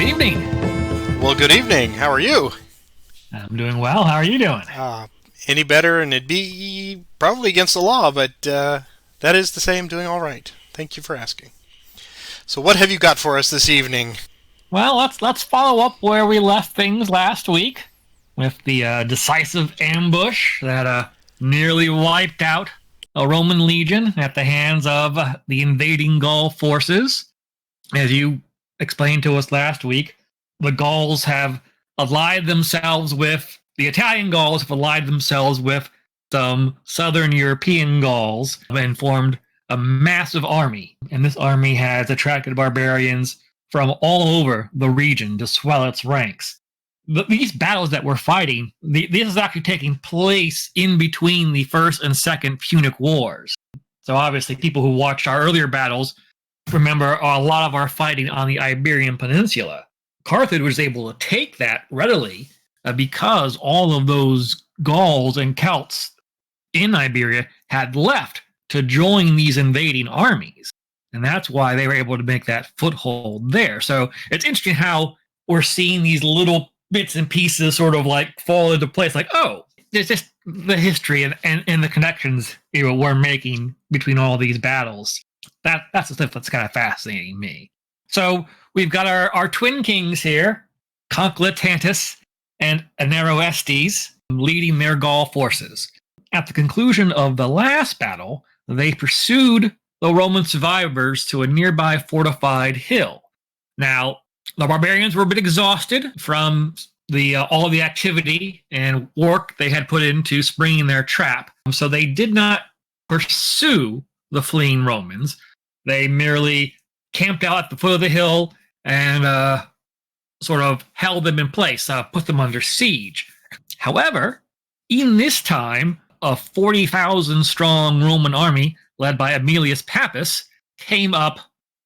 evening. Well, good evening. How are you? I'm doing well. How are you doing? Any better, and it'd be probably against the law, but that is to say I'm doing all right. Thank you for asking. So what have you got for us this evening? Well, let's follow up where we left things last week with the decisive ambush that nearly wiped out a Roman legion at the hands of the invading Gaul forces. As you explained to us last week, the Gauls have allied themselves with, the Italian Gauls have allied themselves with some southern European Gauls and formed a massive army. And this army has attracted barbarians from all over the region to swell its ranks. These battles that we're fighting, this is actually taking place in between the First and Second Punic Wars. So obviously people who watched our earlier battles remember a lot of our fighting on the Iberian Peninsula. Carthage was able to take that readily because all of those Gauls and Celts in Iberia had left to join these invading armies. And that's why they were able to make that foothold there. So it's interesting how we're seeing these little bits and pieces sort of like fall into place. Like, oh, there's just the history and the connections we're making between all these battles. That's the stuff that's kind of fascinating me. So we've got our twin kings here, Concolitanus and Aneroestes, leading their Gaul forces. At the conclusion of the last battle, they pursued the Roman survivors to a nearby fortified hill. Now, the barbarians were a bit exhausted from all of the activity and work they had put into springing their trap, so they did not pursue the fleeing Romans. They merely camped out at the foot of the hill and sort of held them in place, put them under siege. However, in this time, a 40,000 strong Roman army led by Aemilius Papus came up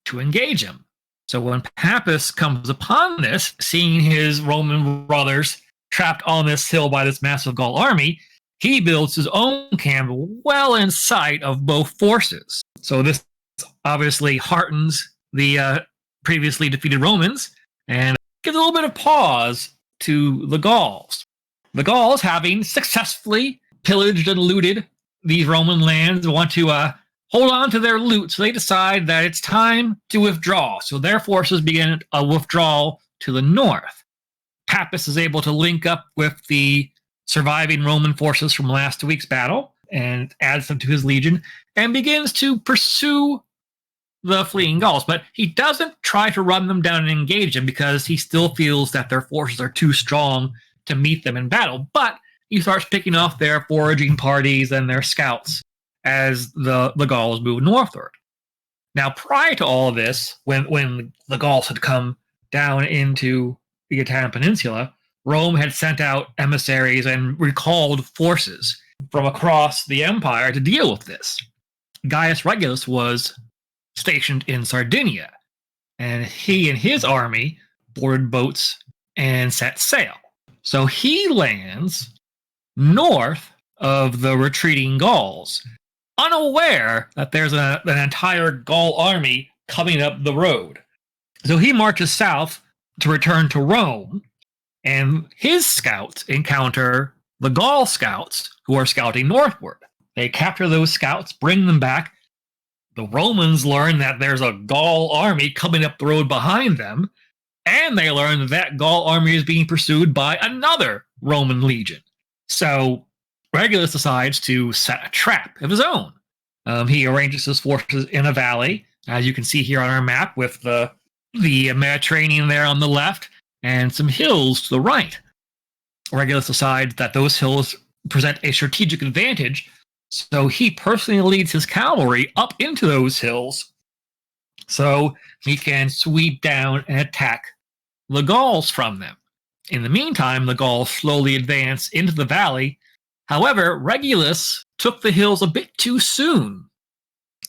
to engage him. So when Papus comes upon this, seeing his Roman brothers trapped on this hill by this massive Gaul army, he builds his own camp well in sight of both forces. So this obviously heartens the previously defeated Romans and gives a little bit of pause to the Gauls. The Gauls, having successfully pillaged and looted these Roman lands, want to hold on to their loot, so they decide that it's time to withdraw. So their forces begin a withdrawal to the north. Papus is able to link up with the surviving Roman forces from last week's battle and adds them to his legion and begins to pursue the fleeing Gauls. But he doesn't try to run them down and engage them because he still feels that their forces are too strong to meet them in battle. But he starts picking off their foraging parties and their scouts as the Gauls move northward. Now, prior to all of this, when the Gauls had come down into the Italian peninsula, Rome had sent out emissaries and recalled forces from across the empire to deal with this. Gaius Regulus was stationed in Sardinia, and he and his army boarded boats and set sail. So he lands north of the retreating Gauls, unaware that there's an entire Gaul army coming up the road. So he marches south to return to Rome, and his scouts encounter the Gaul scouts who are scouting northward. They capture those scouts, bring them back. The Romans learn that there's a Gaul army coming up the road behind them, and they learn that Gaul army is being pursued by another Roman legion. So Regulus decides to set a trap of his own. He arranges his forces in a valley, as you can see here on our map, with the Mediterranean there on the left and some hills to the right. Regulus decides that those hills present a strategic advantage, so he personally leads his cavalry up into those hills so he can sweep down and attack the Gauls from them. In the meantime, the Gauls slowly advance into the valley. However, Regulus took the hills a bit too soon,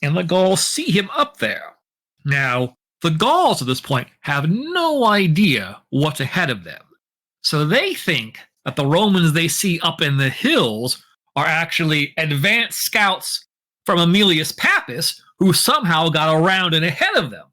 and the Gauls see him up there. Now, the Gauls at this point have no idea what's ahead of them. So they think that the Romans they see up in the hills are actually advanced scouts from Aemilius Papus, who somehow got around and ahead of them.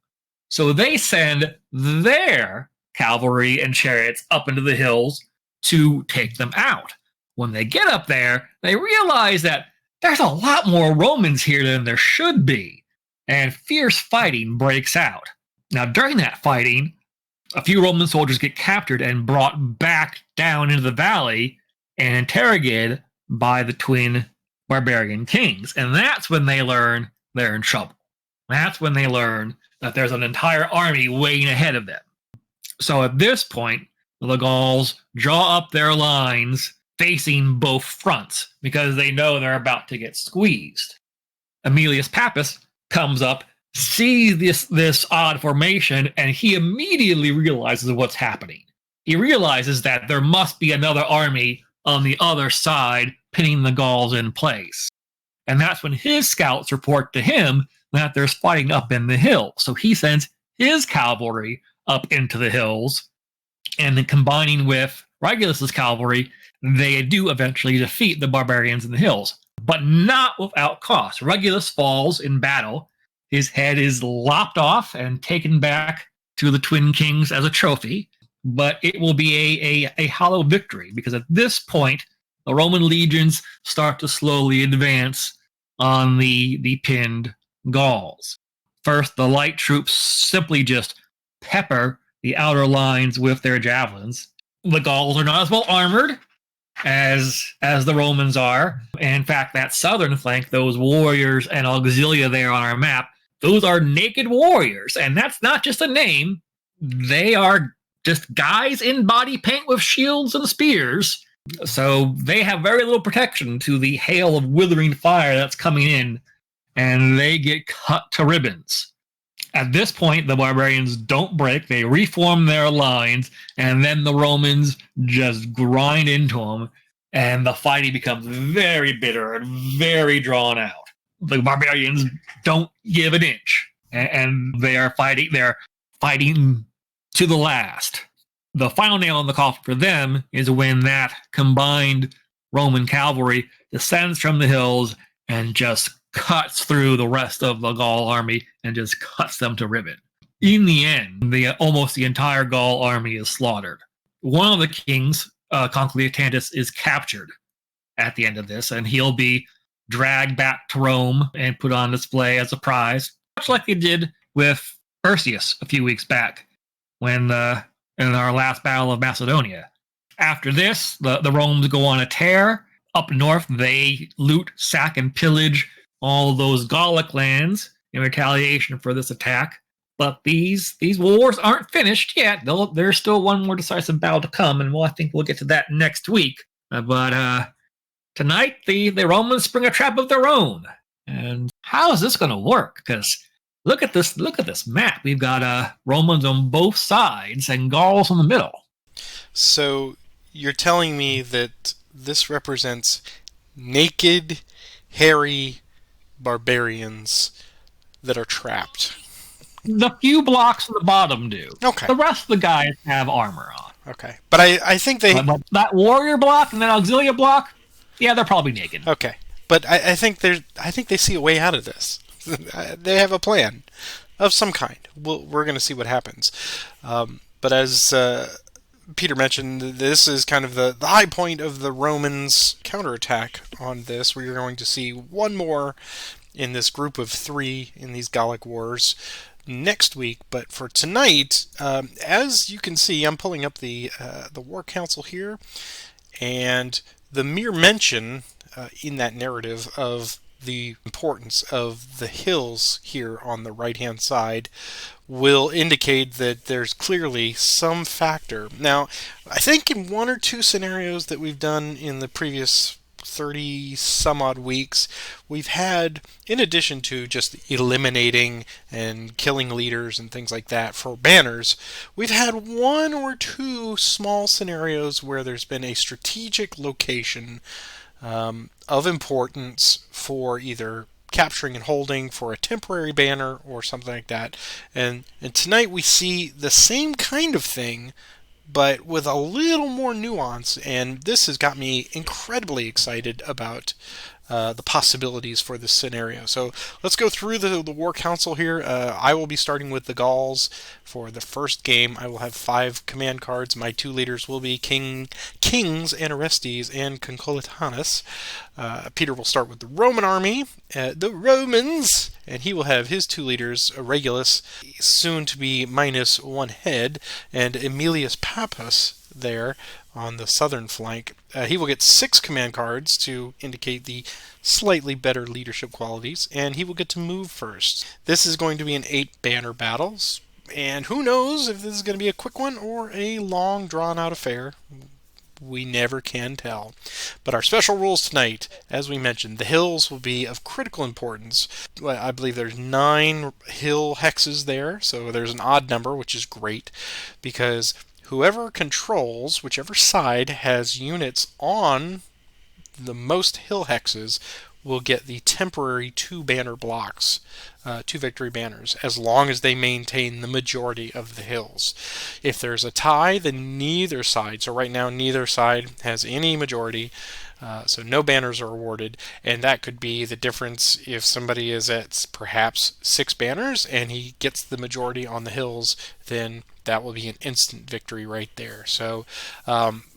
So they send their cavalry and chariots up into the hills to take them out. When they get up there, they realize that there's a lot more Romans here than there should be, and fierce fighting breaks out. Now, during that fighting, a few Roman soldiers get captured and brought back down into the valley and interrogated by the twin barbarian kings. And that's when they learn they're in trouble. That's when they learn that there's an entire army waiting ahead of them. So at this point, the Gauls draw up their lines facing both fronts because they know they're about to get squeezed. Aemilius Papus comes up, sees this odd formation, and he immediately realizes what's happening. He realizes that there must be another army on the other side pinning the Gauls in place. And that's when his scouts report to him that there's fighting up in the hills. So he sends his cavalry up into the hills, and then combining with Regulus's cavalry, they do eventually defeat the barbarians in the hills, but not without cost. Regulus falls in battle. His head is lopped off and taken back to the Twin Kings as a trophy, but it will be a hollow victory because at this point, the Roman legions start to slowly advance on the pinned Gauls. First, the light troops simply just pepper the outer lines with their javelins. The Gauls are not as well armored as the Romans are. In fact, that southern flank, those warriors and auxilia there on our map, those are naked warriors. And that's not just a name. They are just guys in body paint with shields and spears. So they have very little protection to the hail of withering fire that's coming in, and they get cut to ribbons. At this point, the barbarians don't break. They reform their lines, and then the Romans just grind into them, and the fighting becomes very bitter and very drawn out. The barbarians don't give an inch, and they are fighting. They're fighting to the last. The final nail in the coffin for them is when that combined Roman cavalry descends from the hills and just cuts through the rest of the Gaul army and just cuts them to ribbon. In the end, almost the entire Gaul army is slaughtered. One of the kings, Concolitanus, is captured at the end of this, and he'll be dragged back to Rome and put on display as a prize, much like they did with Perseus a few weeks back when in our last battle of Macedonia. After this, the Romans go on a tear. Up north, they loot, sack, and pillage all those Gallic lands in retaliation for this attack. But these wars aren't finished yet. There's still one more decisive battle to come, and I think we'll get to that next week. But tonight, the Romans spring a trap of their own. And how is this going to work? Because look at this map. We've got Romans on both sides and Gauls in the middle. So you're telling me that this represents naked, hairy barbarians that are trapped. The few blocks at the bottom do. Okay. The rest of the guys have armor on. Okay. But I think they... But that warrior block and that auxilia block, yeah, they're probably naked. Okay. But I think they see a way out of this. They have a plan of some kind. We're going to see what happens. But as Peter mentioned, this is kind of the high point of the Romans' counterattack on this. We're going to see one more in this group of 3 in these Gallic wars next week. But for tonight, as you can see, I'm pulling up the War Council here, and the mere mention in that narrative of the importance of the hills here on the right-hand side will indicate that there's clearly some factor. Now, I think in 1 or 2 scenarios that we've done in the previous 30 some odd weeks, we've had, in addition to just eliminating and killing leaders and things like that for banners, we've had 1 or 2 small scenarios where there's been a strategic location of importance for either capturing and holding for a temporary banner or something like that. And tonight we see the same kind of thing, but with a little more nuance, and this has got me incredibly excited about the possibilities for this scenario. So let's go through the War Council here. I will be starting with the Gauls. For the first game, I will have 5 command cards. My 2 leaders will be Kings Aneroestes and Concolitanus. Peter will start with the Roman army, the Romans, and he will have his 2 leaders, Regulus, soon to be minus 1 head, and Emilius Papus there on the southern flank. He will get 6 command cards to indicate the slightly better leadership qualities, and he will get to move first. This is going to be an 8-banner battle, and who knows if this is going to be a quick one or a long, drawn-out affair. We never can tell. But our special rules tonight, as we mentioned, the hills will be of critical importance. I believe there's 9 hill hexes there, so there's an odd number, which is great, because whoever controls, whichever side has units on the most hill hexes, will get the temporary 2-banner blocks, 2 victory banners, as long as they maintain the majority of the hills. If there's a tie, then neither side, so right now neither side has any majority, so no banners are awarded, and that could be the difference if somebody is at perhaps 6 banners and he gets the majority on the hills, then that will be an instant victory right there. So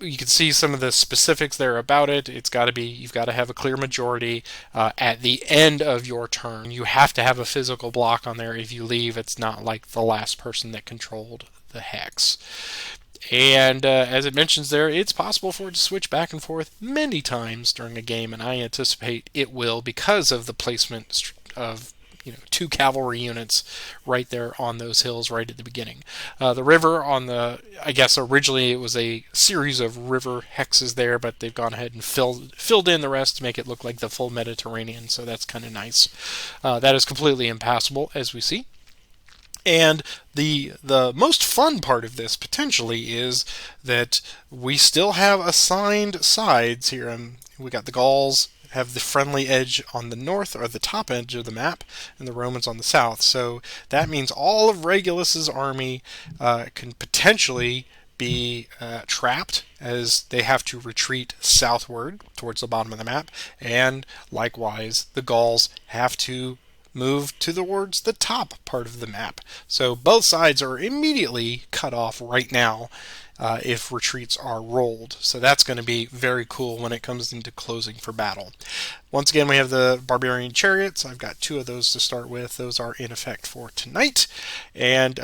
you can see some of the specifics there about it. You've got to have a clear majority at the end of your turn. You have to have a physical block on there. If you leave, it's not like the last person that controlled the hex. And as it mentions there, it's possible for it to switch back and forth many times during a game, and I anticipate it will because of the placement of 2 cavalry units right there on those hills right at the beginning. The river I guess originally it was a series of river hexes there, but they've gone ahead and filled in the rest to make it look like the full Mediterranean, so that's kind of nice. That is completely impassable, as we see. And the most fun part of this potentially is that we still have assigned sides here. We got the Gauls have the friendly edge on the north, or the top edge of the map, and the Romans on the south. So that means all of Regulus's army can potentially be trapped as they have to retreat southward towards the bottom of the map, and likewise the Gauls have to move towards the top part of the map. So both sides are immediately cut off right now if retreats are rolled. So that's going to be very cool when it comes into closing for battle. Once again, we have the barbarian chariots. I've got 2 of those to start with. Those are in effect for tonight. And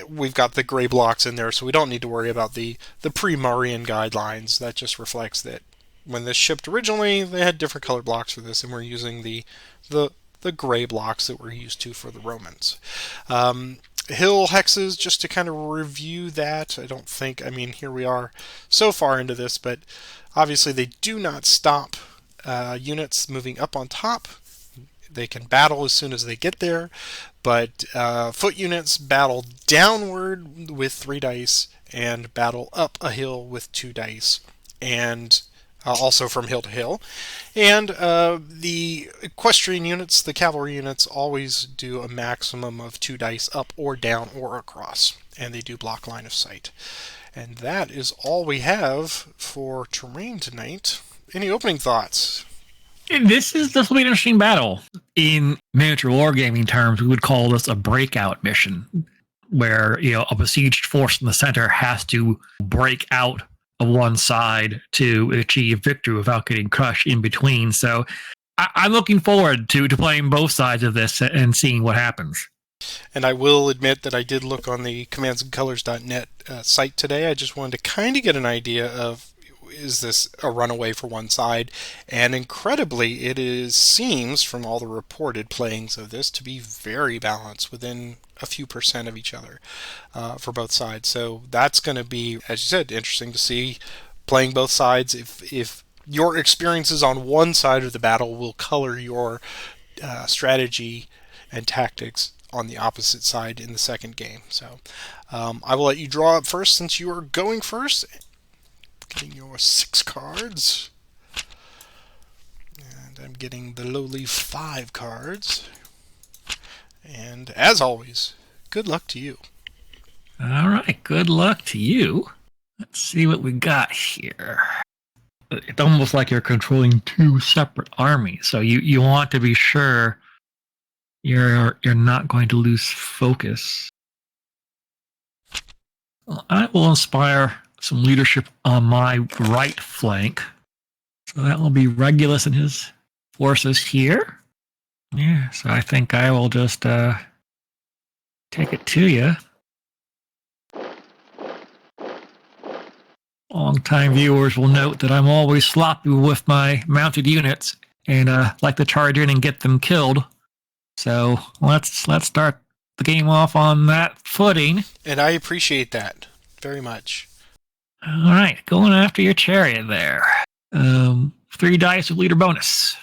we've got the gray blocks in there, so we don't need to worry about the pre-Marian guidelines. That just reflects that when this shipped originally, they had different color blocks for this, and we're using the gray blocks that we're used to for the Romans. Hill hexes, just to kind of review that, here we are so far into this, but obviously they do not stop units moving up on top. They can battle as soon as they get there, but foot units battle downward with 3 dice and battle up a hill with 2 dice, and also from hill to hill. And the equestrian units, the cavalry units, always do a maximum of 2 dice up or down or across, and they do block line of sight. And that is all we have for terrain tonight. Any opening thoughts? This will be an interesting battle. In miniature wargaming terms, we would call this a breakout mission, where a besieged force in the center has to break out of one side to achieve victory without getting crushed in between. So I'm looking forward to playing both sides of this and seeing what happens. And I will admit that I did look on the commandsandcolors.net site today. I just wanted to kind of get an idea of, is this a runaway for one side? And incredibly, seems from all the reported playings of this to be very balanced, within a few percent of each other for both sides. So that's going to be, as you said, interesting to see playing both sides. If your experiences on one side of the battle will color your strategy and tactics on the opposite side in the second game. So I will let you draw up first, since you are going first. Getting your 6 cards. And I'm getting the lowly 5 cards. And as always, good luck to you. All right, good luck to you. Let's see what we got here. it's almost like you're controlling two separate armies. So you want to be sure you're not going to lose focus. Well, I will inspire some leadership on my right flank. So that will be Regulus and his forces here. Yeah, so I think I will just take it to you. Long-time viewers will note that I'm always sloppy with my mounted units and like to charge in and get them killed. So let's start the game off on that footing. And I appreciate that very much. All right, going after your chariot there. 3 dice with leader bonus.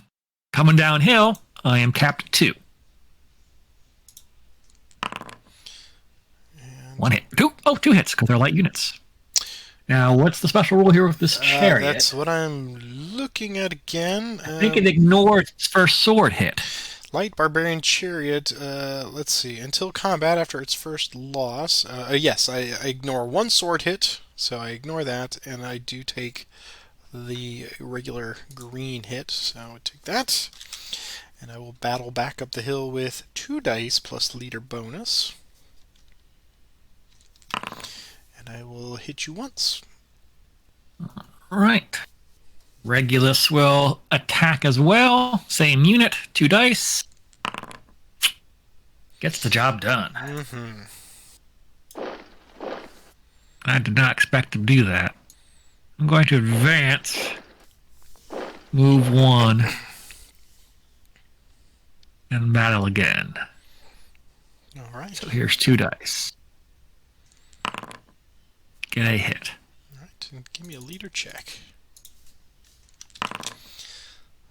Coming downhill, I am capped at 2. And 1 hit. 2 hits because they're light units. Now, what's the special rule here with this chariot? That's what I'm looking at again. I think it ignores its first sword hit. Light Barbarian Chariot, let's see. Until combat after its first loss. Yes, I ignore 1 sword hit, so I ignore that, and I do take the regular green hit, so I would take that. And I will battle back up the hill with 2 dice plus leader bonus. And I will hit you once. All right. Regulus will attack as well. Same unit, 2 dice. Gets the job done. I did not expect to do that. I'm going to advance. Move 1. And battle again. All right. So here's 2 dice. Get a hit. All right, and give me a leader check.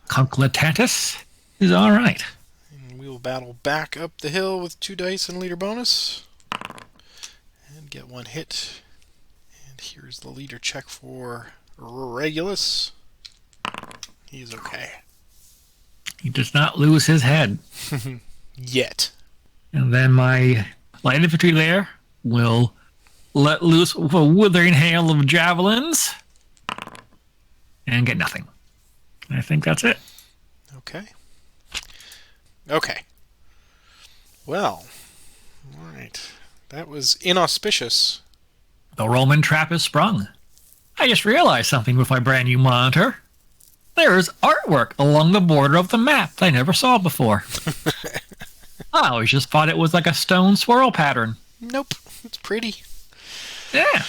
Concolitanus is all right. And we will battle back up the hill with 2 dice and leader bonus. And get 1 hit. And here's the leader check for Regulus. He's okay. He does not lose his head. Yet. And then my light infantry there will let loose a withering hail of javelins and get nothing. I think that's it. Okay. Okay. Well, all right. That was inauspicious. The Roman trap is sprung. I just realized something with my brand new monitor. There's artwork along the border of the map that I never saw before. I always just thought it was like a stone swirl pattern. Nope. It's pretty. Yeah.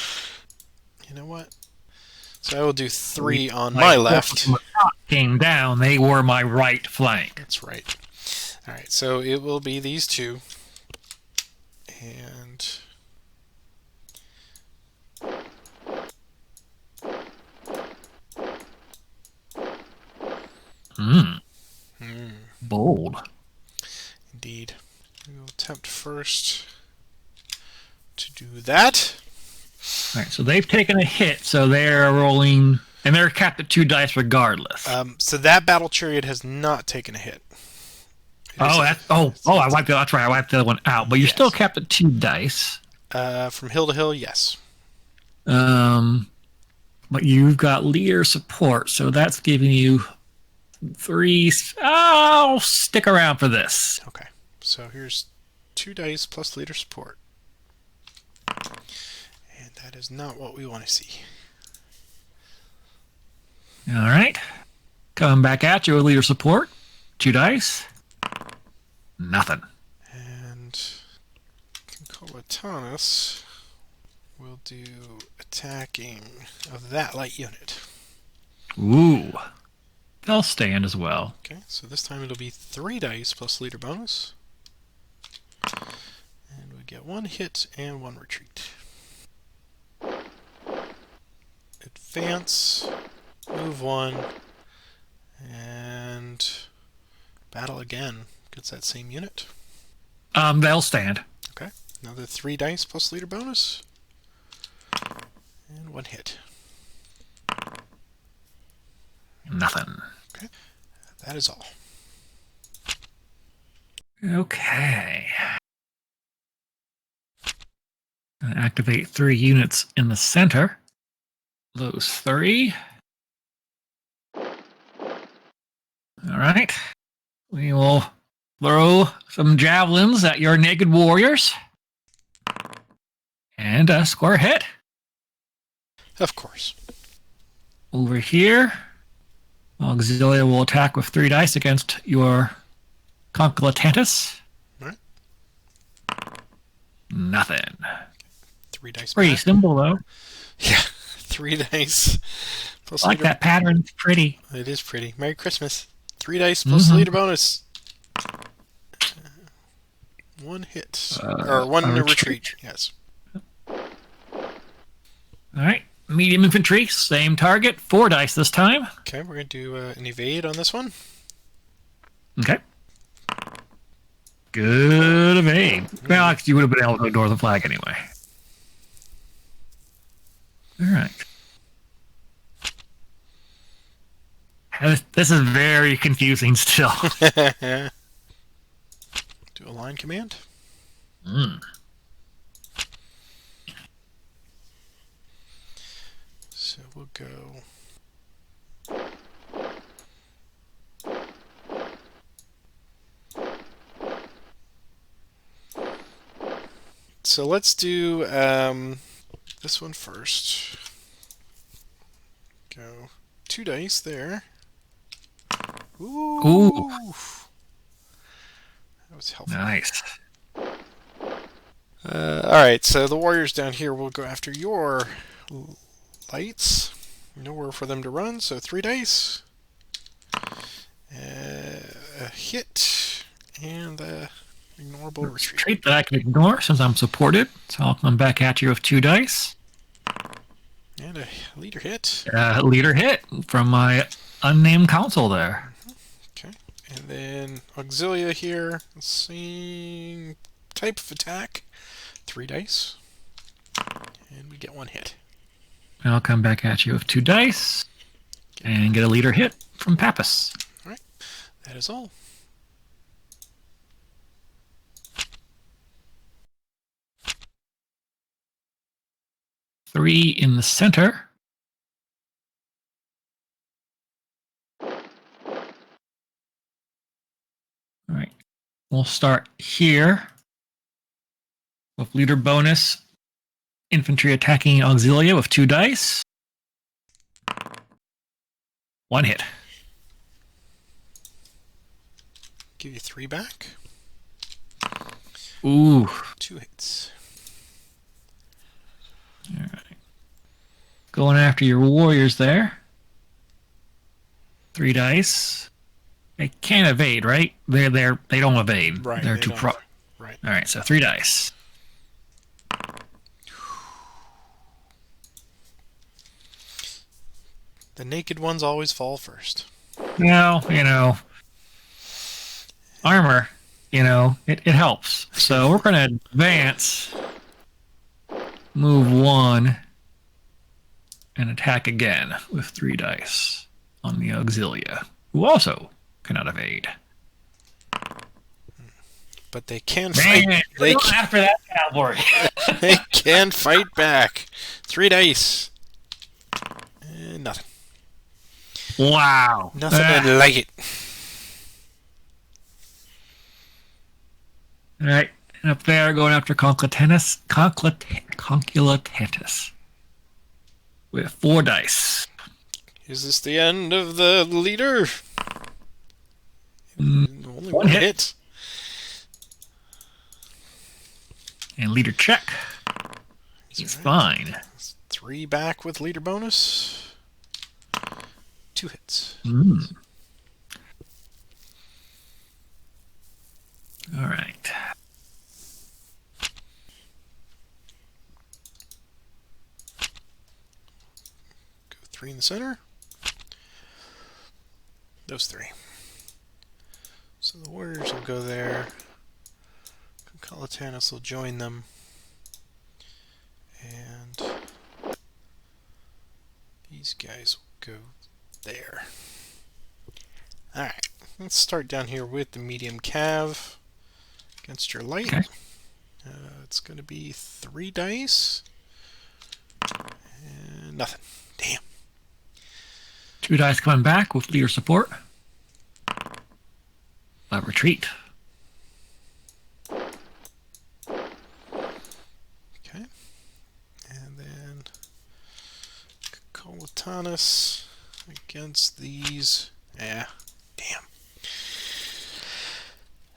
You know what? So I will do 3 on my left. When the top came down, they were my right flank. That's right. All right, so it will be these 2. And Bold. indeed. We will attempt first to do that. All right, so they've taken a hit, so they're rolling, and they're capped at 2 dice regardless. So that battle chariot has not taken a hit. I wiped that's right. I wiped the other one out, but you're still capped at 2 dice. From hill to hill, yes. But you've got leader support, so that's giving you 3. I'll stick around for this. Okay, so here's 2 dice plus leader support. And that is not what we want to see. All right. Coming back at you with leader support. 2 dice. Nothing. And Concolitanus will do attacking of that light unit. Ooh. They'll stand as well. Okay, so this time it'll be 3 dice plus leader bonus. And we get 1 hit and 1 retreat. Advance, move 1, and battle again against that same unit. They'll stand. Okay, another 3 dice plus leader bonus. And 1 hit. Nothing. Okay, that is all. Okay. Activate 3 units in the center. Those 3. All right. We will throw some javelins at your naked warriors. And a square hit. Of course. Over here, Auxilia will attack with 3 dice against your Concolitanus. All right. Nothing. 3 dice. Pretty back. simple, though. Yeah, 3 dice. Plus I like that pattern. It's pretty. It is pretty. Merry Christmas. 3 dice plus leader bonus. 1 hit. Or 1 retreat. Yes. All right. Medium infantry, same target. 4 dice this time. Okay, we're going to do an evade on this one. Okay. Good evade. Well, you would have been able to ignore the flag anyway. All right. This is very confusing still. Do a line command. So we'll go. So let's do this one first. Go 2 dice there. Ooh. That was helpful. Nice. Alright, so the warriors down here will go after your lights. Nowhere for them to run, so 3 dice. A hit and a ignorable retreat. Trait that I can ignore since I'm supported. So I'll come back at you with 2 dice. And a leader hit. Leader hit from my unnamed council there. Okay. And then Auxilia here. Same type of attack. 3 dice. And we get 1 hit. I'll come back at you with 2 dice. And get a leader hit from Papus. Alright. That is all. Three in the center. All right. We'll start here with leader bonus. Infantry attacking Auxilia with 2 dice. 1 hit. Give you 3 back. Ooh. 2 hits. All right. Going after your warriors there. 3 dice. They can't evade, right? They don't evade. Right. They're too pro. Right. All right, so 3 dice. The naked ones always fall first. Well, armor, it helps. So we're going to advance, move 1, and attack again with 3 dice on the Auxilia, who also cannot evade. But they can fight. After that cavalry. They can fight back. 3 dice. Nothing. Wow. Nothing like it. All right. And up there, going after Concolitanus with 4 dice. Is this the end of the leader? Only 1 hit. And leader check. He's fine. 3 back with leader bonus. 2 hits. All right. Go 3 in the center. Those 3. So the warriors will go there. Concolitanus will join them. And these guys will go there. Alright, let's start down here with the medium cav against your light. Okay. It's going to be 3 dice. And nothing. Damn. 2 dice coming back with leader support. a retreat. Okay. And then Concolitanus against these. Yeah. Damn.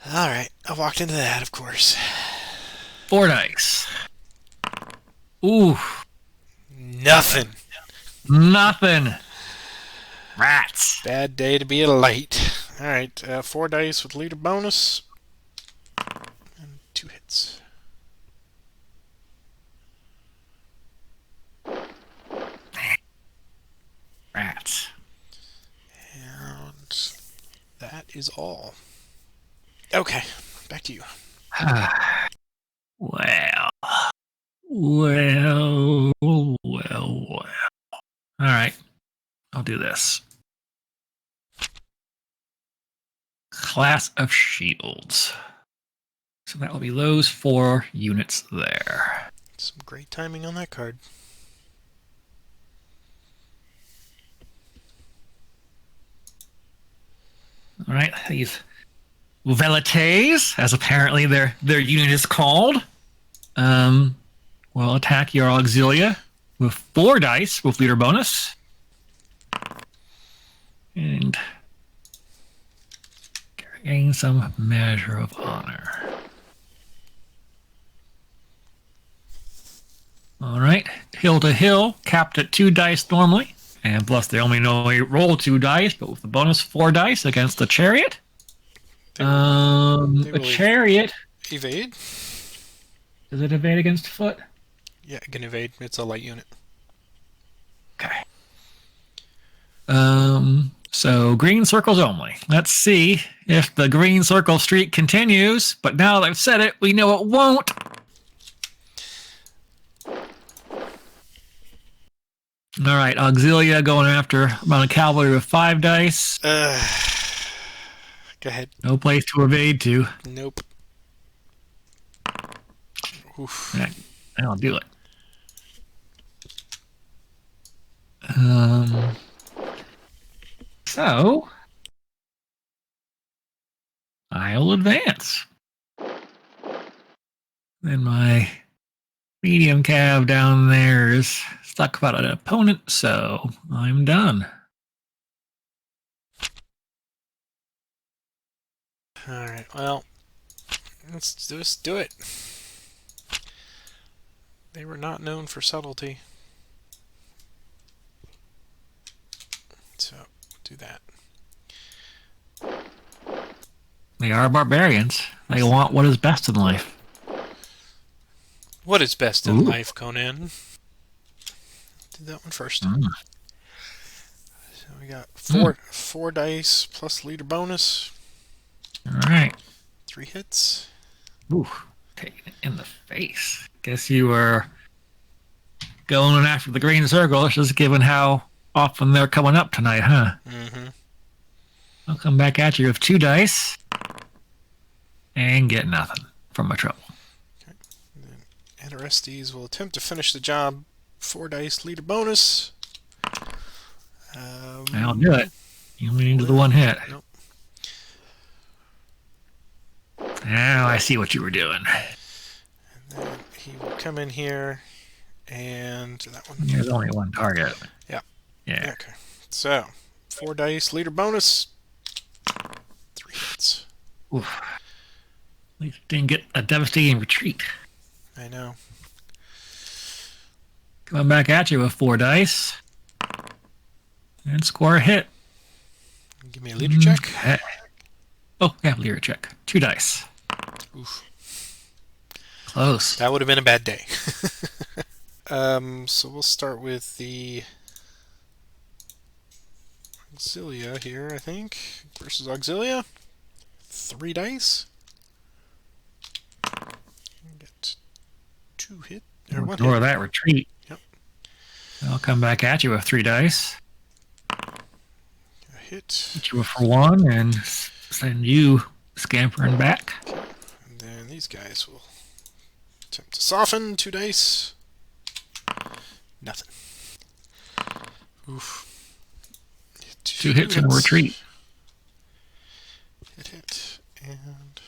Alright. I walked into that, of course. 4 dice. Ooh. Nothing. Nothing. Rats. Bad day to be a light. Alright. 4 dice with leader bonus. And 2 hits. Rats. And that is all. Okay, back to you. Well. Well. All right. I'll do this. Class of Shields. So that will be those 4 units there. Some great timing on that card. All right, these Velites, as apparently their unit is called, will attack your Auxilia with 4 dice with leader bonus. And gain some measure of honor. All right, hill to hill, capped at 2 dice normally. And plus, they only roll 2 dice, but with the bonus 4 dice against the chariot. The chariot. Evade? Does it evade against foot? Yeah, it can evade. It's a light unit. Okay. So green circles only. Let's see if the green circle streak continues. But now that I've said it, we know it won't. All right, Auxilia going after Mounted Cavalry with 5 dice. Go ahead. No place to evade to. Nope. Oof. I'll do it. So I'll advance. Then my medium cav down there is stuck about an opponent, so I'm done. Alright, well, let's just do it. They were not known for subtlety. So, do that. They are barbarians. They want what is best in life. What is best in life, Conan? Did that one first. So we got 4 dice plus leader bonus. Alright. 3 hits. Ooh, taking it in the face. Guess you were going after the green circle, just given how often they're coming up tonight, huh? Mm-hmm. I'll come back at you with 2 dice and get nothing from my trouble. Okay. And then Aneroestes will attempt to finish the job. 4 dice leader bonus. I'll do it. You only need the 1 hit. Nope. Now I see what you were doing. And then he will come in here, and that one. There's only 1 target. Yeah. Yeah. Okay. So, 4 dice, leader bonus. 3 hits. Oof. At least didn't get a devastating retreat. I know. Coming back at you with 4 dice. And score a hit. Give me a leader check. Okay. Oh, yeah, leader check. 2 dice. Oof. Close. That would have been a bad day. So we'll start with the Auxilia here, I think. Versus Auxilia. 3 dice. Get 2 hit. Or 1 Ignore hit. that retreat. Yep. I'll come back at you with 3 dice. A hit. Hit you for 1 and send you scampering back. And then these guys will attempt to soften. 2 dice. Nothing. Oof. 2 hits and a retreat. Hit. And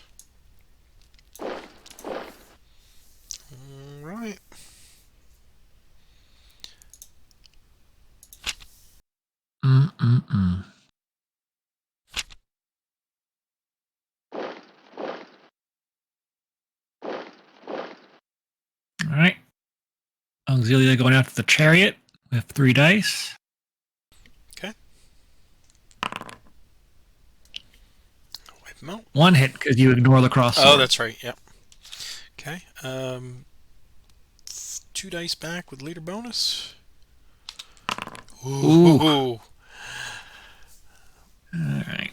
all right. Mm-mm-mm. All right. Auxilia going after the chariot with 3 dice. Okay. Wipe them out. 1 hit because you ignore the cross Oh, sword. that's right. Yep. Okay. 2 dice back with leader bonus. Ooh. Ooh. All right.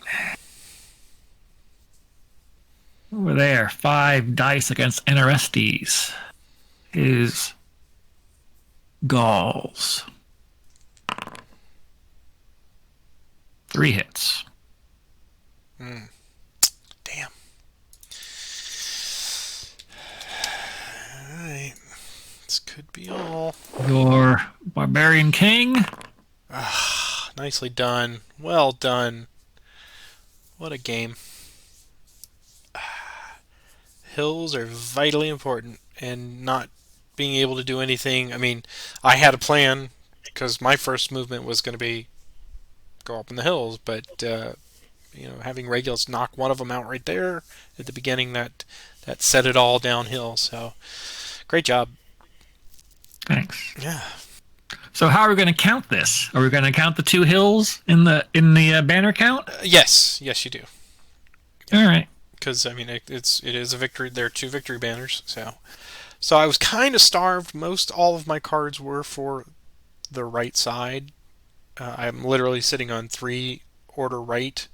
Over there, 5 dice against Aneroestes. His Gauls. 3 hits. Damn. Alright. This could be all. Your Barbarian King. Nicely done. Well done. What a game. Hills are vitally important, and not being able to do anything. I mean, I had a plan because my first movement was going to be go up in the hills, but having Regulus knock one of them out right there at the beginning, that set it all downhill. So, great job. Thanks. Yeah. So how are we going to count this? Are we going to count the 2 hills in the banner count? Yes, you do. All right. Because I mean, it is a victory. There are 2 victory banners. So I was kind of starved. Most all of my cards were for the right side. I'm literally sitting on 3 order right,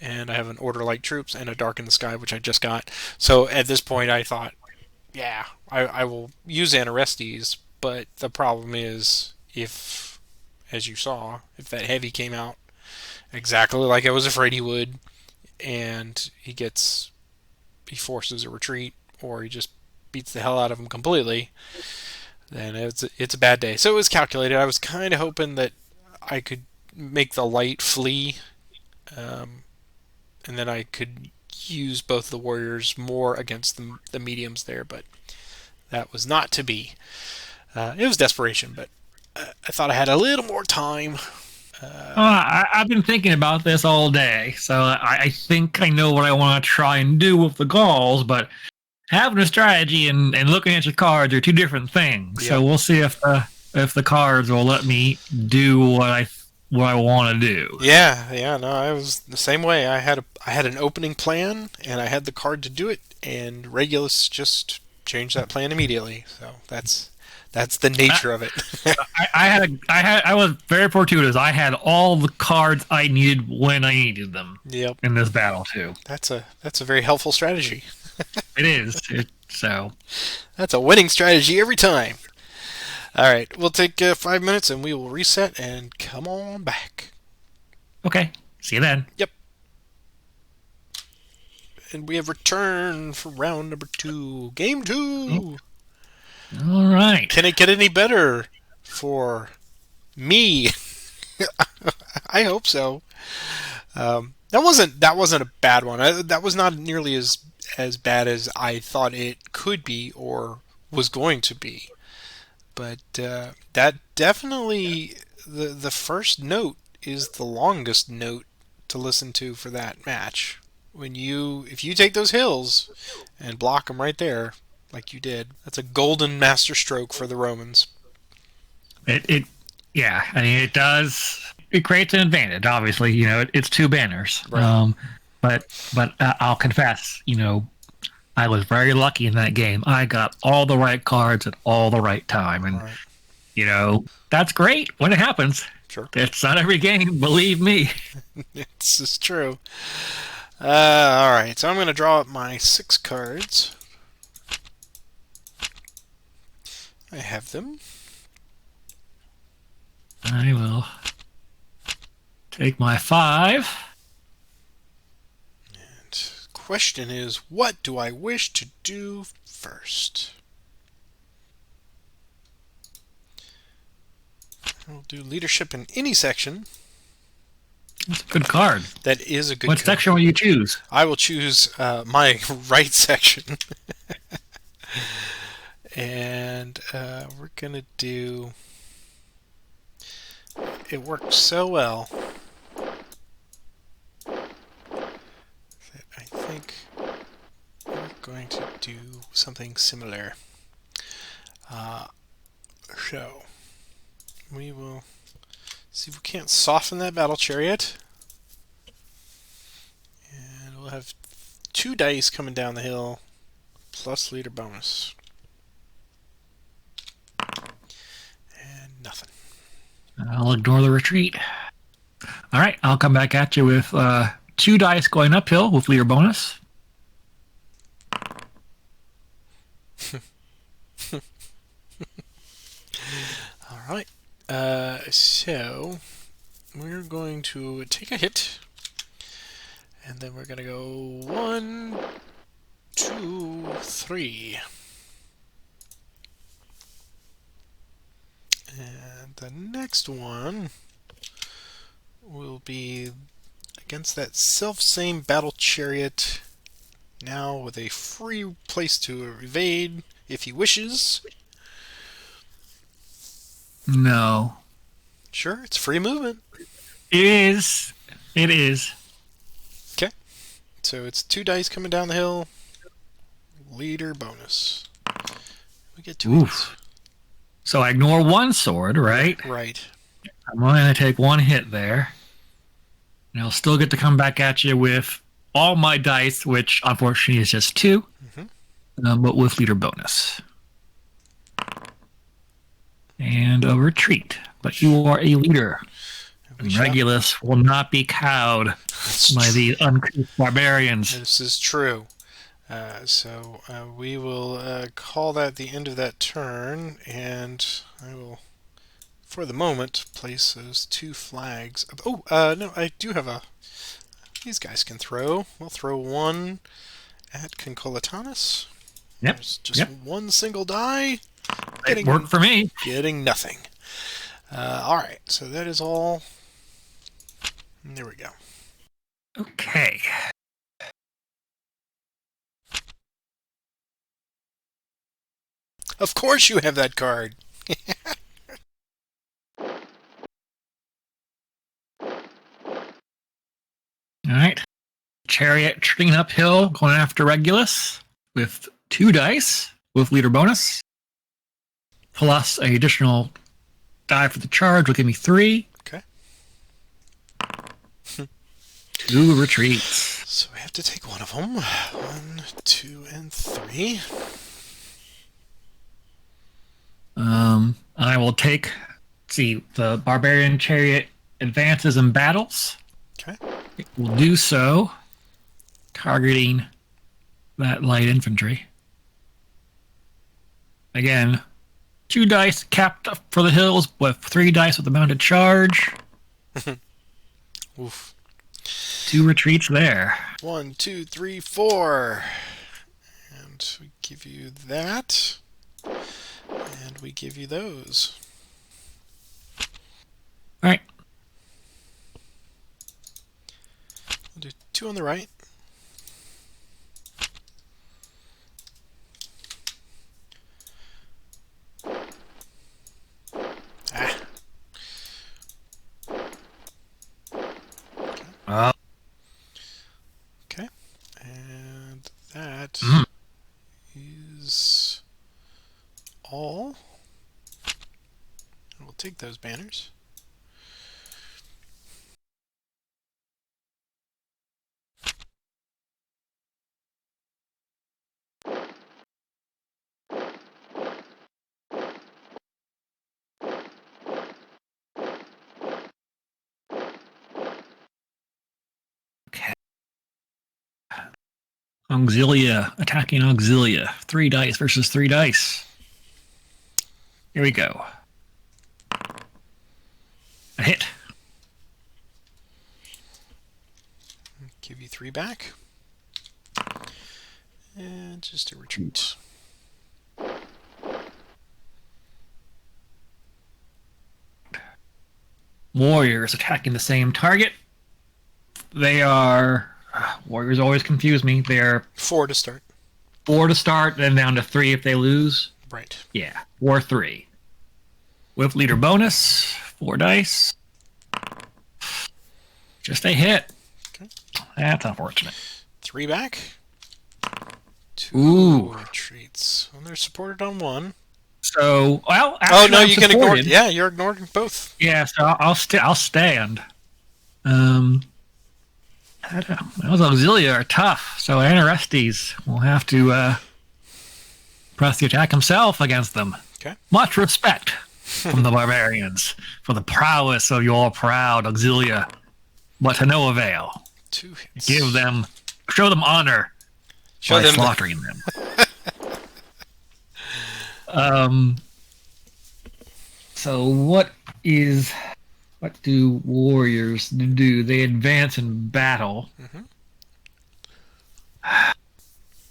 and I have an order light troops and a dark in the sky, which I just got. So at this point, I thought, yeah, I will use Aneroestes. But the problem is, if, as you saw, if that heavy came out exactly like I was afraid he would, and he forces a retreat, or he just beats the hell out of him completely, then it's a bad day. So it was calculated. I was kind of hoping that I could make the light flee, and then I could use both the warriors more against the mediums there, but that was not to be. It was desperation, but I thought I had a little more time. I've been thinking about this all day, so I think I know what I want to try and do with the Gauls, but having a strategy and looking at your cards are 2 different things. Yep. So we'll see if the cards will let me do what I want to do. Yeah, no, I was the same way. I had an opening plan, and I had the card to do it, and Regulus just changed that plan immediately. So that's the nature of it. I was very fortuitous. I had all the cards I needed when I needed them. Yep. In this battle too. That's a very helpful strategy. It is. So that's a winning strategy every time. All right, we'll take 5 minutes and we will reset and come on back. Okay. See you then. Yep. And we have returned for round number 2. Game 2. All right. Can it get any better for me? I hope so. That wasn't a bad one. That was not nearly as bad as I thought it could be or was going to be. But that definitely the first note is the longest note to listen to for that match. If you take those hills and block them right there, like you did, that's a golden master stroke for the Romans. Yeah. I mean, it does. It creates an advantage. Obviously, it's 2 banners. Right. But I'll confess, I was very lucky in that game. I got all the right cards at all the right time, and right. That's great when it happens. Sure. It's not every game, believe me. It's true. All right, so I'm going to draw up my 6 cards. I have them. I will take my 5. And question is, what do I wish to do first? I'll do leadership in any section. That's a good card. That is a good What card. section will you choose? I will choose my right section. And we're going to do... It worked so well that I think we're going to do something similar. So, we will see if we can't soften that battle chariot. And we'll have 2 dice coming down the hill, plus leader bonus. And nothing. I'll ignore the retreat. All right, I'll come back at you with 2 dice going uphill with leader bonus. All right. So we're going to take a hit, and then we're going to go 1, 2, 3. And the next one will be against that self-same battle chariot, now with a free place to evade if he wishes. No. Sure, it's free movement. It is. It is. Okay. So it's 2 dice coming down the hill. Leader bonus. We get 2 hits. So I ignore 1 sword, right? Right. I'm going to take 1 hit there. And I'll still get to come back at you with all my dice, which unfortunately is just 2, but with leader bonus. And a retreat. But you are a leader. And Regulus will not be cowed by these uncouth barbarians. This is true. So we will call that the end of that turn, and I will, for the moment, place those 2 flags. Oh, no, I do have a... These guys can throw. We'll throw 1 at Concolitanus. Yep. There's just 1 single die. It worked for me. Getting nothing. All right, so that is all. And there we go. Okay. Of course you have that card. All right. Chariot treating uphill, going after Regulus with 2 dice with leader bonus. Plus an additional die for the charge will give me 3. Okay. 2 retreats. So we have to take one of them. 1, 2, and 3. I will take, see, the barbarian chariot advances and battles. Okay. It will do so, targeting that light infantry. Again, 2 dice capped up for the hills, with 3 dice with the mounted charge. Oof. 2 retreats there. 1, 2, 3, 4. And we give you that. And we give you those. All right. We'll do 2 on the right. Okay. And that is all. And we'll take those banners. Okay. Auxilia, attacking Auxilia. 3 dice versus 3 dice. Here we go. A hit. Give you 3 back. And just a retreat. Warriors attacking the same target. They are Warriors always confuse me. They're 4 to start. 4 to start, then down to 3 if they lose. Right. Yeah, 4-3. With leader bonus, 4 dice. Just a hit. Okay. That's unfortunate. 3 back. 2 Ooh. retreats. Well, they're supported on 1. So, well, actually, Oh no, I'm you can ignore. supported. Yeah, you're ignoring both. Yeah, so I'll stand. I don't know. Those Auxilia are tough, so Aneroestes will have to press the attack himself against them. Okay. Much respect from the barbarians for the prowess of your proud Auxilia, but to no avail. 2 hits. Show them honor Show by them slaughtering them. So what do warriors do? They advance in battle. Mm-hmm.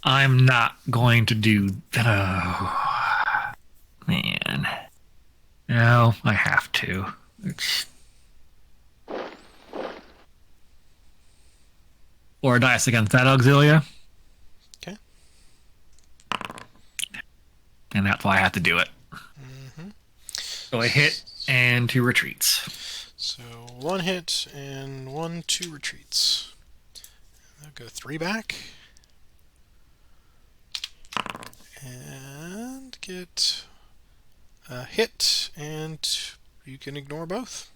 I'm not going to do. Oh, man. No, I have to. It's 4 dice against that Auxilia. Okay. And that's why I have to do it. Mm-hmm. So a hit and 2 retreats. So 1 hit and 2 retreats. I'll go 3 back. And get a hit, and you can ignore both.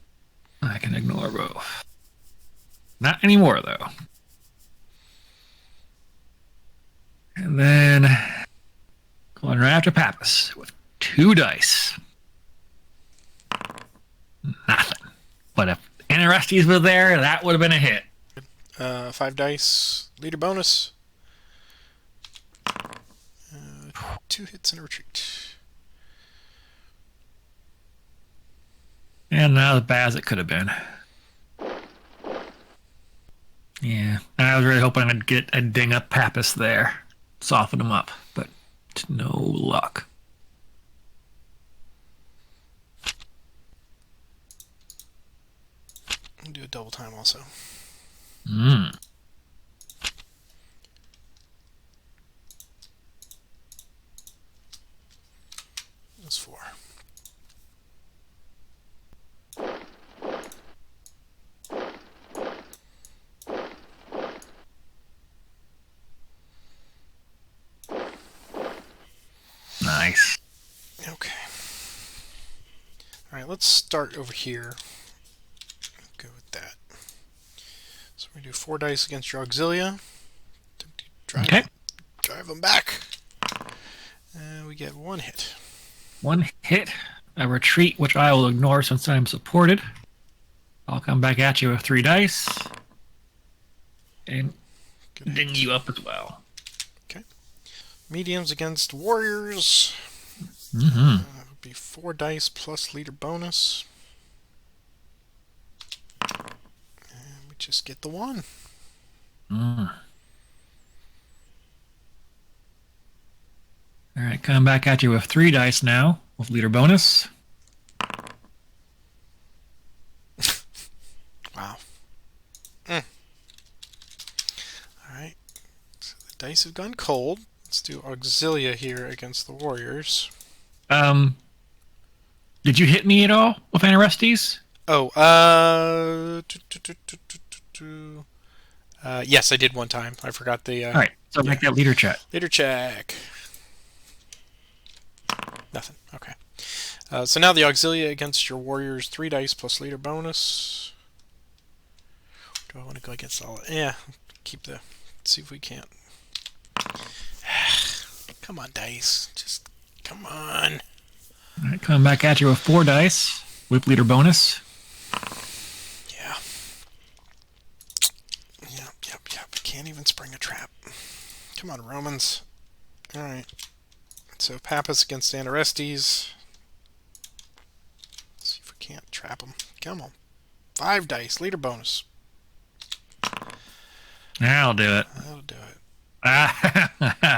I can ignore both. Not anymore, though. And then going right after Papus with 2 dice. Nothing. But if Aneroestes was there, that would have been a hit. 5 dice, leader bonus. 2 hits and a retreat. And not as bad as it could have been. Yeah. I was really hoping I'd get a ding up Papus there. Soften him up. But to no luck. I'll do a double time also. That's 4. Nice. Okay. Alright, let's start over here. Go with that. So we do 4 dice against your Auxilia. Drive them back. And we get 1 hit. 1 hit, a retreat, which I will ignore since I'm supported. I'll come back at you with 3 dice. And ding you up as well. Okay. Mediums against warriors. Mm-hmm. Would be 4 dice plus leader bonus. And we just get the 1. Alright, coming back at you with 3 dice now, with leader bonus. Wow. Alright. So the dice have gone cold. Let's do Auxilia here against the warriors. Did you hit me at all with Aneroestes? Oh, yes, I did one time. I forgot the... Alright, so make that leader check. Leader check. Nothing. Okay. So now the Auxilia against your warriors, 3 dice plus leader bonus. Do I want to go against all... Yeah, keep the... See if we can't. Come on, dice. Just... Come on. Alright, coming back at you with 4 dice, with leader bonus. Yeah. Yep. Can't even spring a trap. Come on, Romans. Alright. So Papus against Aneroestes. Let's see if we can't trap him. Come on. 5 dice. Leader bonus. That'll do it. That'll do it.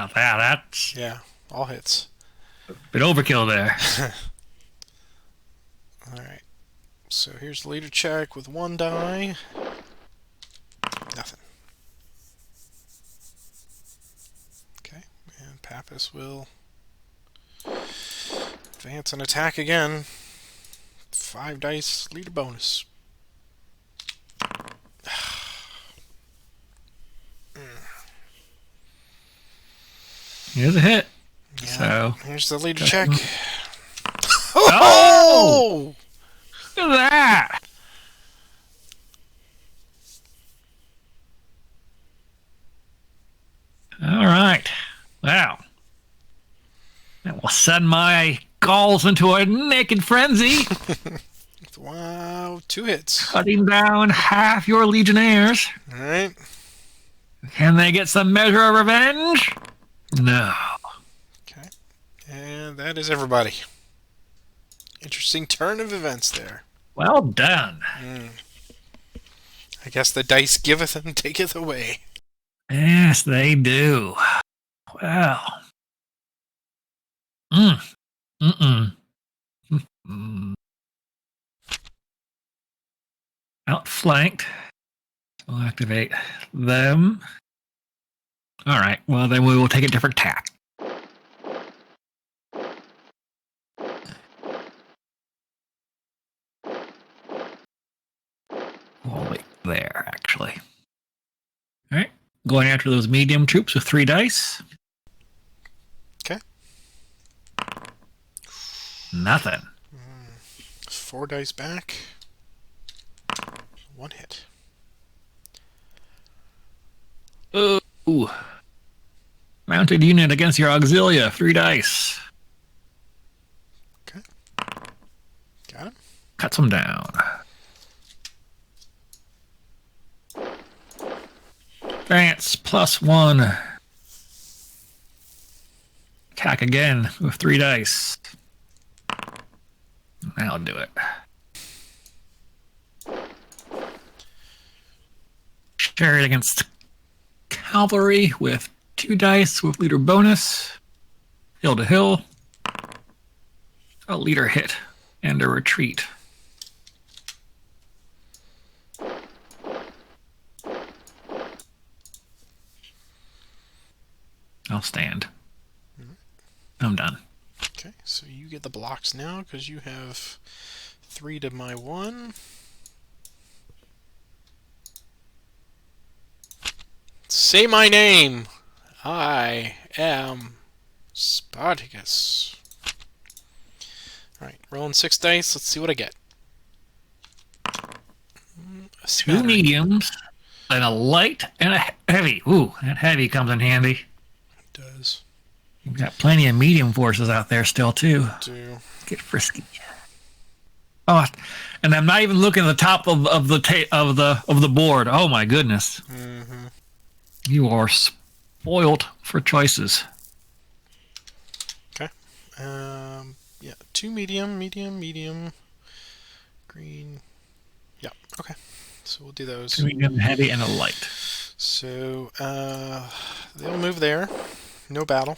That's Yeah, all hits. a bit overkill there. Alright. So here's the leader check with 1 die. this will advance and attack again. 5 dice, leader bonus. Here's a hit. Yeah, So here's the leader check. Oh! Look at that! All right. Wow. That will send my Gauls into a naked frenzy, Wow, 2 hits. cutting down half your legionnaires. All right. Can they get some measure of revenge? No. Okay. And that is everybody. Interesting turn of events there. Well done. I guess the dice giveth and taketh away. Yes, they do. Well. Outflanked. We'll activate them. All right. Well, then we will take a different tack. We'll wait there, actually. All right. Going after those medium troops with 3 dice. Okay. Nothing. 4 dice back. 1 hit. Ooh. Mounted unit against your auxilia. 3 dice. Okay. Got him. Cuts them down. Advance +1. Attack again with 3 dice. That'll do it. Chariot against cavalry with 2 dice with leader bonus. Hill to hill. A leader hit and a retreat. I'll stand. I'm done. Okay, so you get the blocks now because you have 3 to my 1. Say my name. I am Spartacus. Alright, rolling 6 dice. Let's see what I get. A 2 mediums and a light and a heavy. Ooh, that heavy comes in handy. It does. You've got plenty of medium forces out there still too. Do. Get frisky. Oh, and I'm not even looking at the top of the board. Oh my goodness. Mm-hmm. You are spoiled for choices. Okay. Yeah, 2 medium, green. Yeah, okay. So we'll do those. 2 medium, heavy, and a light. So, they'll move there. No battle.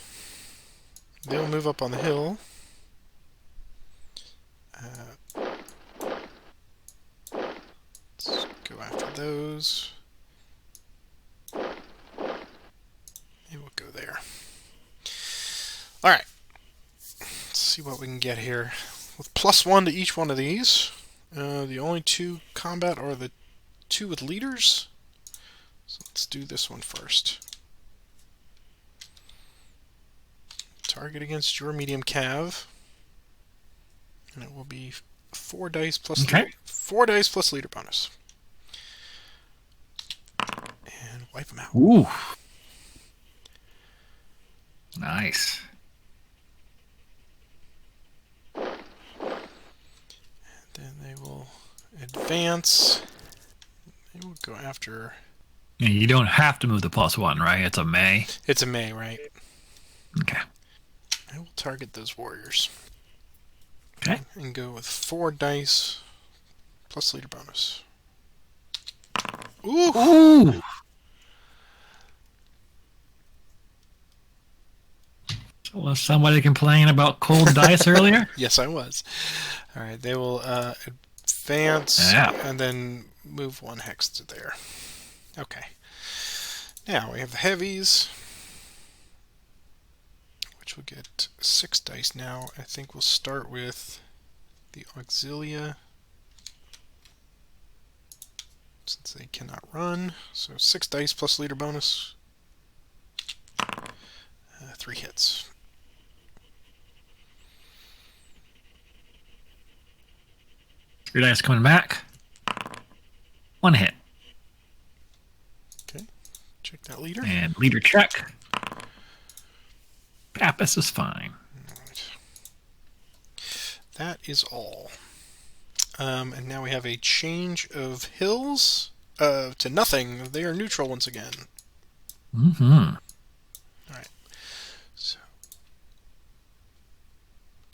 They'll move up on the hill. Let's go after those. And we'll go there. Alright. Let's see what we can get here. With +1 to each one of these. The only 2 combat are the 2 with leaders. So let's do this one first. Target against your medium cav. And it will be 4 dice plus okay. 4 dice plus leader bonus. And wipe them out. Ooh. Nice. And then they will advance. They will go after... You don't have to move the +1, right? It's a May. It's a May, right? Okay. I will target those warriors. Okay. And go with 4 dice plus leader bonus. Ooh! Ooh! So was somebody complaining about cold dice earlier? Yes, I was. Alright, they will advance and then move 1 hex to there. Okay. Now we have the heavies which will get 6 dice now. I think we'll start with the Auxilia, since they cannot run. So 6 dice plus leader bonus. 3 hits. Three dice coming back. 1 hit. Okay. Check that leader. And leader check. Papus is fine. Right. That is all. And now we have a change of hills to nothing. They are neutral once again. Mm-hmm. Alright. So.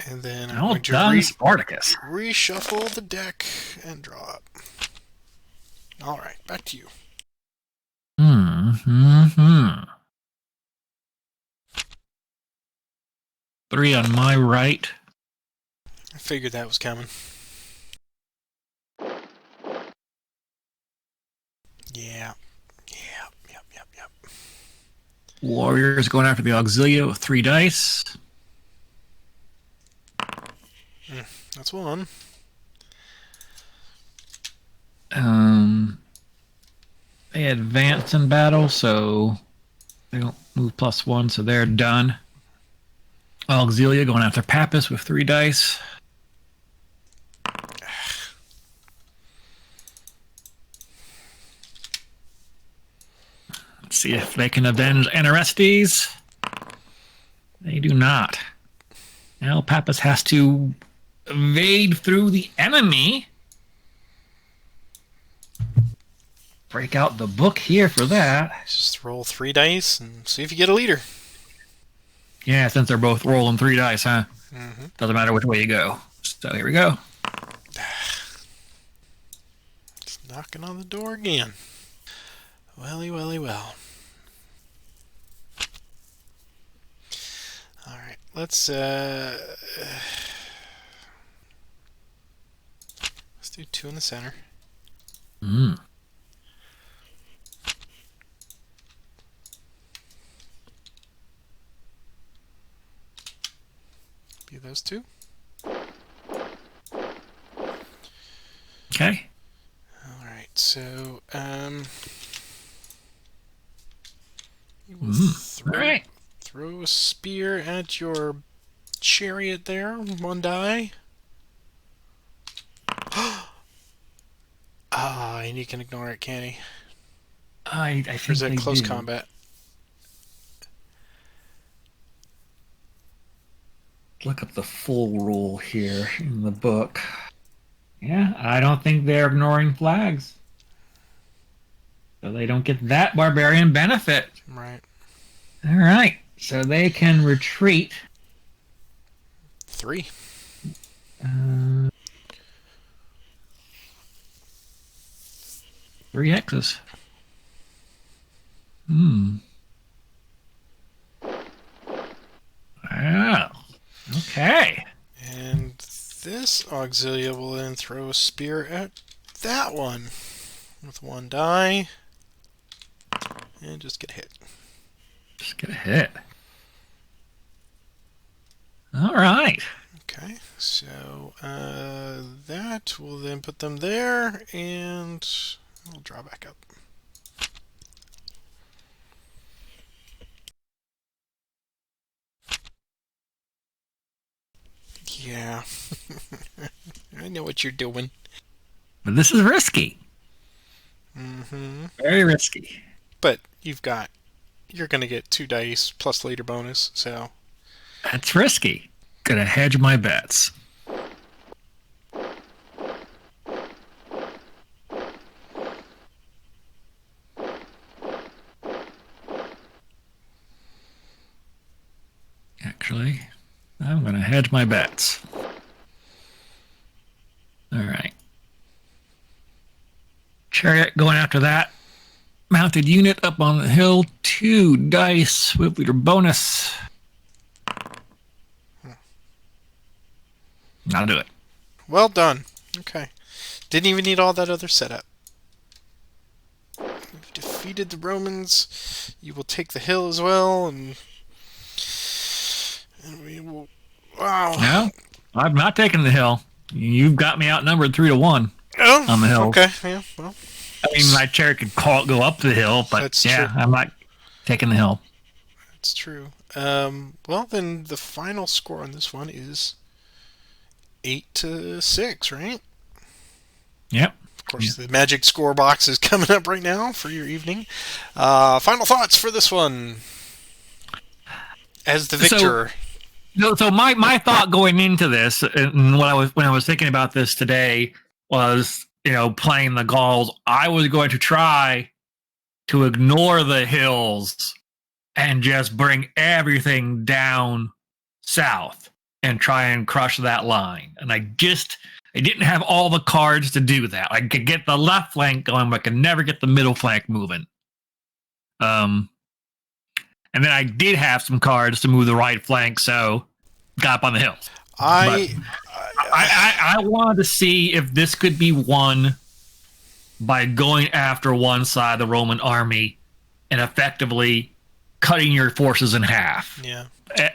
And then I'm Well going to done, Spartacus. reshuffle the deck and draw up. Alright, back to you. Mm-hmm. 3 on my right. I figured that was coming. Yeah. Yep. Warriors going after the Auxilia with 3 dice. That's one. They advance in battle, so they don't move +1, so they're done. Auxilia going after Papus with 3 dice. Let's see if they can avenge Aneroestes. They do not. Now Papus has to evade through the enemy. Break out the book here for that. Just roll 3 dice and see if you get a leader. Yeah, since they're both rolling 3 dice, huh? Mm-hmm. Doesn't matter which way you go. So here we go. Just knocking on the door again. Welly. Alright, let's do 2 in the center. Be those 2. Okay. Alright, so you will throw a spear at your chariot there. 1 die. And he can ignore it, can't he? I think Or is that they close do. combat? Look up the full rule here in the book. Yeah, I don't think they're ignoring flags. So they don't get that barbarian benefit. Right. All right. So they can retreat. 3. 3 X's. Wow. Okay. And this Auxilia will then throw a spear at that one with 1 die. And just get hit. Just get a hit. All right. Okay, so that will then put them there, and we'll draw back up. Yeah, I know what you're doing. But this is risky. Mm-hmm. Very risky. But you're going to get 2 dice plus later bonus, so... That's risky. Gonna hedge my bets. Actually, I'm gonna hedge my bets. All right. Chariot going after that. Mounted unit up on the hill. 2 dice with leader bonus. I'll do it. Well done. Okay. Didn't even need all that other setup. You've defeated the Romans. You will take the hill as well, and Wow. No, I'm not taking the hill. You've got me outnumbered 3-1 on the hill. Okay. Yeah. Well, I mean, my chariot could go up the hill, but that's yeah, true. I'm not taking the hill. That's true. Well, then the final score on this one is 8-6, right? Yep. Of course, the magic score box is coming up right now for your evening. Final thoughts for this one as the victor. So my thought going into this, and when I was thinking about this today, was playing the Gauls. I was going to try to ignore the hills and just bring everything down south and try and crush that line. And I didn't have all the cards to do that. I could get the left flank going, but I could never get the middle flank moving. And then I did have some cards to move the right flank, so got up on the hills. I wanted to see if this could be won by going after one side of the Roman army and effectively cutting your forces in half. Yeah.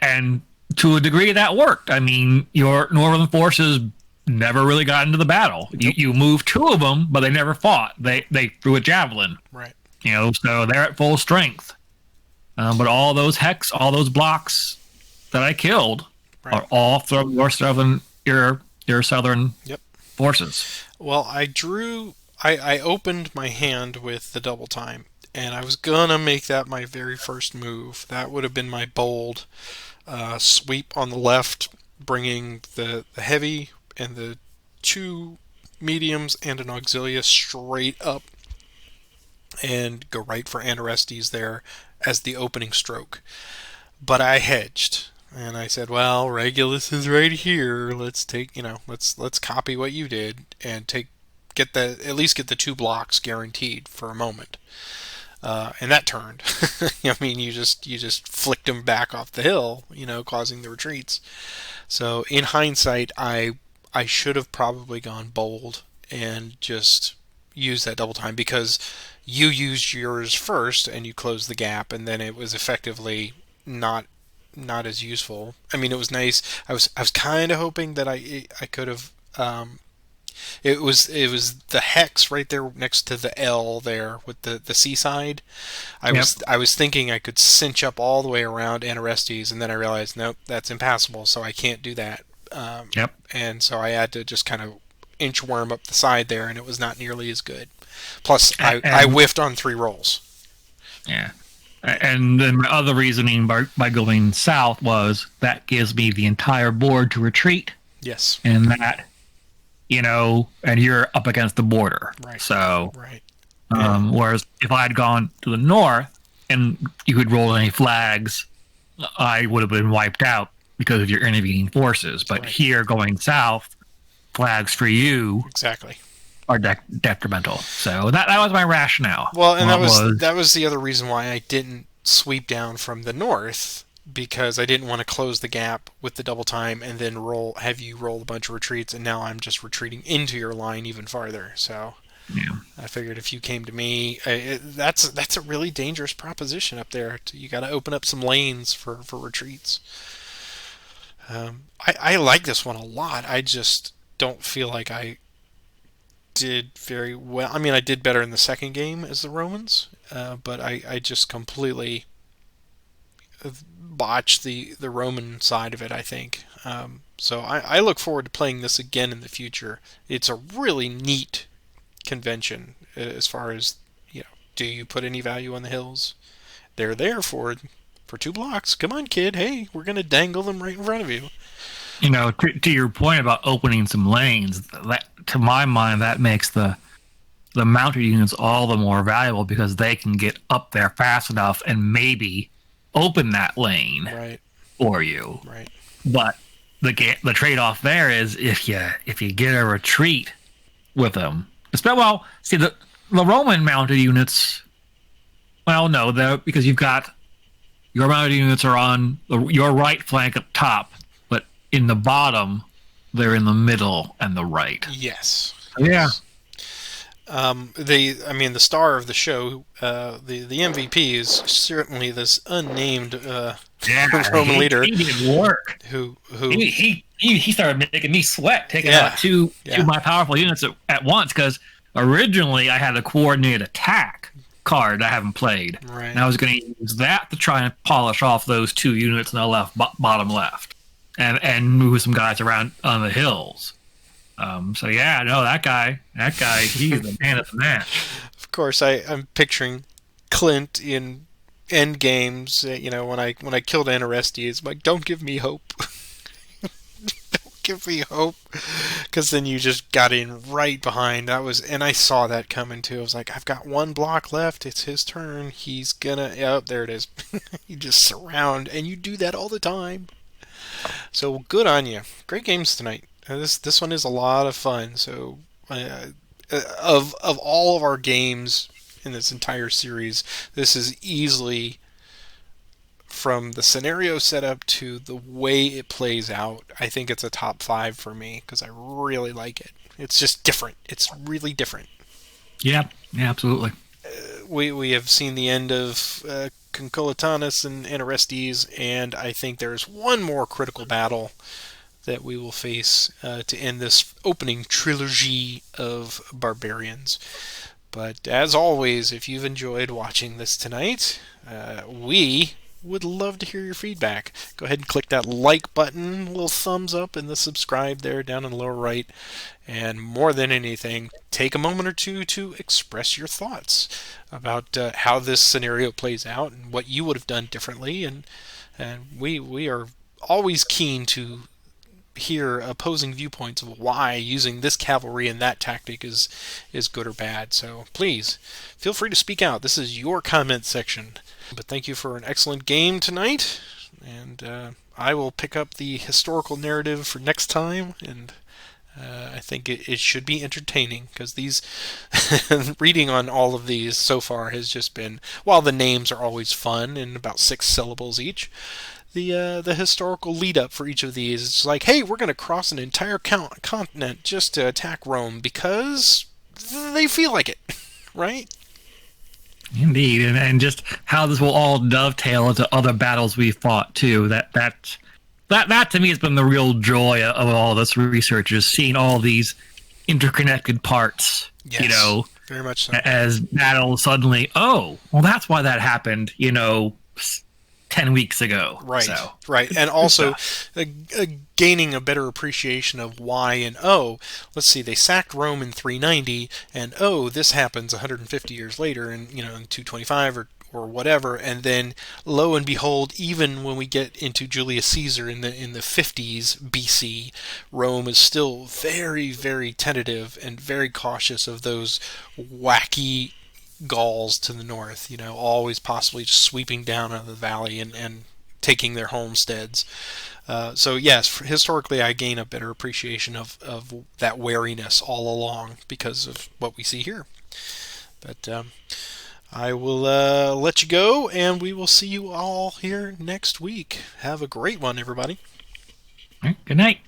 And to a degree, that worked. I mean, your northern forces never really got into the battle. Nope. You moved 2 of them, but they never fought. They threw a javelin. Right. So they're at full strength. But all those blocks that I killed are all from your southern forces. Well, I opened my hand with the double time, and I was gonna make that my very first move. That would have been my bold sweep on the left, bringing the heavy and the 2 mediums and an auxilius straight up, and go right for Aneroestes there as the opening stroke. But I hedged, and I said, well, Regulus is right here. Let's let's copy what you did and at least get the 2 blocks guaranteed for a moment. And that turned. I mean, you just flicked them back off the hill, causing the retreats. So in hindsight, I should have probably gone bold and just used that double time, because you used yours first and you closed the gap, and then it was effectively not as useful. I mean, it was nice. I was kind of hoping that I could have. It was the hex right there next to the L there with the seaside. I was thinking I could cinch up all the way around Aneroestes, and then I realized nope, that's impassable, so I can't do that. And so I had to just kind of inchworm up the side there, and it was not nearly as good. Plus, I whiffed on 3 rolls. Yeah. And then my other reasoning by going south was that gives me the entire board to retreat. Yes. And that, and you're up against the border. Right. So, right. Whereas if I had gone to the north and you could roll any flags, I would have been wiped out because of your intervening forces. But here, going south, flags for you exactly are detrimental. So that was my rationale. Well, and that was the other reason why I didn't sweep down from the north, because I didn't want to close the gap with the double time and then have you roll a bunch of retreats, and now I'm just retreating into your line even farther. So yeah. I figured if you came to me, that's a really dangerous proposition up there. You got to open up some lanes for retreats. I like this one a lot. I just don't feel like I did very well. I mean, I did better in the second game as the Romans, but I just completely botched the Roman side of it, I think. So I look forward to playing this again in the future. It's a really neat convention as far as, do you put any value on the hills? They're there for 2 blocks. Come on, kid. Hey, we're going to dangle them right in front of you. To your point about opening some lanes, that, to my mind, that makes the mounted units all the more valuable, because they can get up there fast enough and maybe open that lane for you. Right. But the trade-off there is if you get a retreat with them. See, the Roman mounted units. Well, no, because you've got your mounted units are on your right flank up top. In the bottom, they're in the middle and the right. Yes. Yeah. The star of the show, the MVP is certainly this unnamed Yeah, Roman leader he did work. who He started making me sweat, taking yeah out two yeah of my powerful units at once. Because originally I had a coordinated attack card I haven't played, right. and I was going to use that to try and polish off those two units in the bottom left, and move some guys around on the hills. So yeah, no, that guy, he's the man of the match. Of course, I'm picturing Clint in end games. When I killed Aneroestes, I'm like, don't give me hope. Don't give me hope, because then you just got in right behind. And I saw that coming too. I was like, I've got one block left. It's his turn. He's gonna. Oh, there it is. You just surround, and you do that all the time. So good on you. Great games tonight. This one is a lot of fun. So of all of our games in this entire series, this is easily, from the scenario setup to the way it plays out, I think it's a top 5 for me, because I really like it. It's just different. It's really different. Yeah, absolutely. We have seen the end of Concolitanus and Aneroestes, and I think there's one more critical battle that we will face to end this opening trilogy of barbarians. But as always, if you've enjoyed watching this tonight, we would love to hear your feedback. Go ahead and click that like button, little thumbs up, and the subscribe there down in the lower right. And more than anything, take a moment or two to express your thoughts about how this scenario plays out and what you would have done differently. And we are always keen to hear opposing viewpoints of why using this cavalry and that tactic is good or bad. So please feel free to speak out. This is your comment section. But thank you for an excellent game tonight, and I will pick up the historical narrative for next time, and I think it should be entertaining, because these reading on all of these so far has just been, while the names are always fun and about 6 syllables each, the historical lead up for each of these, it's like, hey, we're going to cross an entire continent just to attack Rome because they feel like it, right? Indeed, and just how this will all dovetail into other battles we fought too. That to me has been the real joy of all this research, is seeing all these interconnected parts. Yes, very much so. As battles suddenly, oh, well, that's why that happened. 10 weeks ago. Right, so. Right. And also gaining a better appreciation of why, and let's see, they sacked Rome in 390, and this happens 150 years later in 225 or whatever, and then lo and behold, even when we get into Julius Caesar in the 50s BC, Rome is still very, very tentative and very cautious of those wacky Gauls to the north, always possibly just sweeping down out of the valley and taking their homesteads. So yes, historically I gain a better appreciation of that wariness all along because of what we see here. But I will let you go, and we will see you all here next week. Have a great one, everybody. All right, good night.